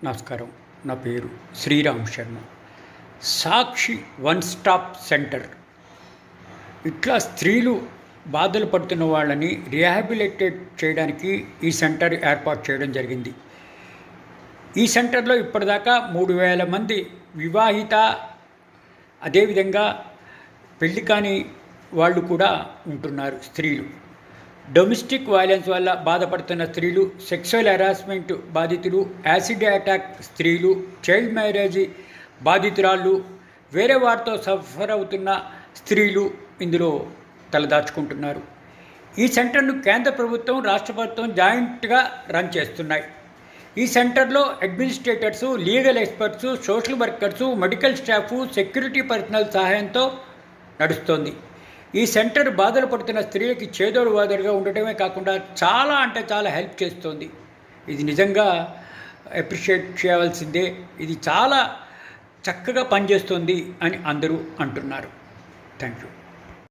నమస్కారం. నా పేరు శ్రీరామ్ శర్మ. సాక్షి వన్ స్టాప్ సెంటర్ ఇట్లా స్త్రీలు బాధలు పడుతున్న వాళ్ళని రిహాబిలిటేట్ చేయడానికి ఈ సెంటర్ ఏర్పాటు చేయడం జరిగింది. ఈ సెంటర్లో ఇప్పటిదాకా 3,000 మంది వివాహిత, అదేవిధంగా పెళ్లి కాని వాళ్ళు కూడా ఉంటున్నారు. స్త్రీలు డొమెస్టిక్ వైలెన్స్ వల్ల బాధపడుతున్న స్త్రీలు, సెక్సువల్ హెరాస్మెంట్ బాధితులు, యాసిడ్ అటాక్ స్త్రీలు, చైల్డ్ మ్యారేజ్ బాధితురాళ్ళు, వేరే వారితో సఫర్ అవుతున్న స్త్రీలు ఇందులో తలదాచుకుంటున్నారు. ఈ సెంటర్ను కేంద్ర ప్రభుత్వం, రాష్ట్ర ప్రభుత్వం జాయింట్గా రన్ చేస్తున్నాయి. ఈ సెంటర్లో administrators, legal experts, social workers, medical staff, security personnel సహాయంతో నడుస్తోంది. ఈ సెంటర్ బాధలు పడుతున్న స్త్రీలకి చేదోడు వాదోడుగా ఉండటమే కాకుండా చాలా హెల్ప్ చేస్తుంది. ఇది నిజంగా అప్రిషియేట్ చేయవలసిందే. ఇది చాలా చక్కగా పనిచేస్తుంది అని అందరూ అంటున్నారు. Thank you.